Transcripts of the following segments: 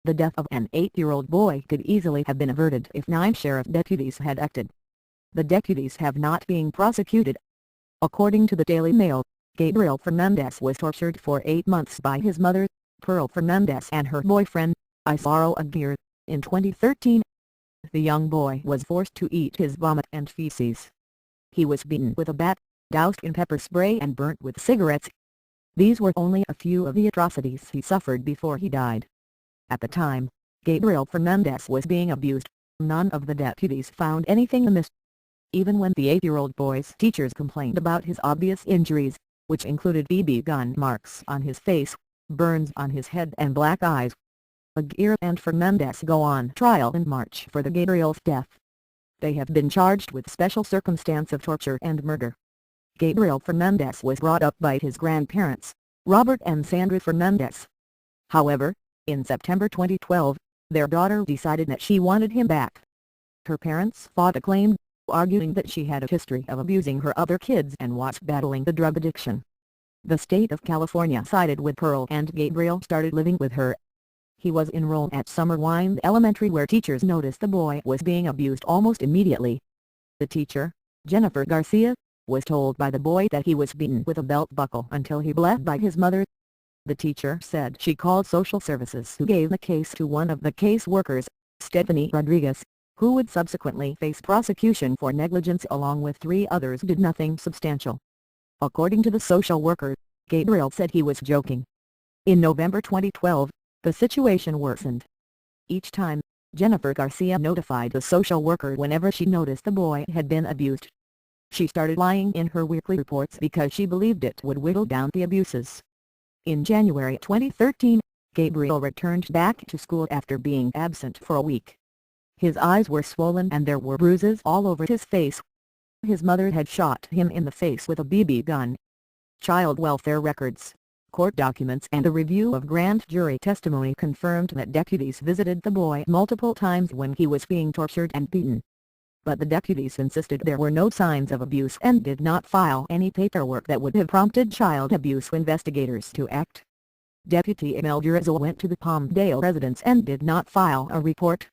The death of an 8-year-old boy could easily have been averted if 9 sheriff deputies had acted. The deputies have not been prosecuted. According to the Daily Mail, Gabriel Fernandez was tortured for 8 months by his mother, Pearl Fernandez, and her boyfriend, Isauro Aguirre, in 2013. The young boy was forced to eat his vomit and feces. He was beaten with a bat, doused in pepper spray and burnt with cigarettes. These were only a few of the atrocities he suffered before he died. At the time Gabriel Fernandez was being abused, none of the deputies found anything amiss. Even when the 8-year-old boy's teachers complained about his obvious injuries, which included BB gun marks on his face, burns on his head and black eyes. Aguirre and Fernandez go on trial in March for the Gabriel's death. They have been charged with special circumstance of torture and murder. Gabriel Fernandez was brought up by his grandparents, Robert and Sandra Fernandez. However, in September 2012, their daughter decided that she wanted him back. Her parents fought a claim, arguing that she had a history of abusing her other kids and was battling the drug addiction. The state of California sided with Pearl and Gabriel started living with her. He was enrolled at Summer Wind Elementary, where teachers noticed the boy was being abused almost immediately. The teacher, Jennifer Garcia, was told by the boy that he was beaten with a belt buckle until he bled by his mother. The teacher said she called social services, who gave the case to one of the case workers, Stephanie Rodriguez, who would subsequently face prosecution for negligence along with 3 others did nothing substantial. According to the social worker, Gabriel said he was joking. In November 2012, the situation worsened. Each time, Jennifer Garcia notified the social worker whenever she noticed the boy had been abused. She started lying in her weekly reports because she believed it would whittle down the abuses. In January 2013, Gabriel returned back to school after being absent for a week. His eyes were swollen and there were bruises all over his face. His mother had shot him in the face with a BB gun. Child welfare records, court documents and a review of grand jury testimony confirmed that deputies visited the boy multiple times when he was being tortured and beaten. But the deputies insisted there were no signs of abuse and did not file any paperwork that would have prompted child abuse investigators to act. Deputy Emil Durazo went to the Palmdale residence and did not file a report.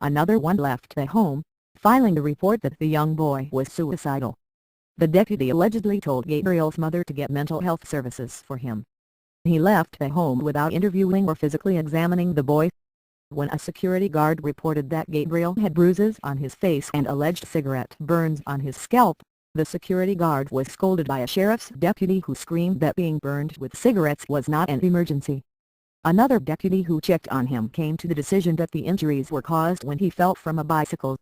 Another one left the home, filing the report that the young boy was suicidal. The deputy allegedly told Gabriel's mother to get mental health services for him. He left the home without interviewing or physically examining the boy. When a security guard reported that Gabriel had bruises on his face and alleged cigarette burns on his scalp, the security guard was scolded by a sheriff's deputy who screamed that being burned with cigarettes was not an emergency. Another deputy who checked on him came to the decision that the injuries were caused when he fell from a bicycle.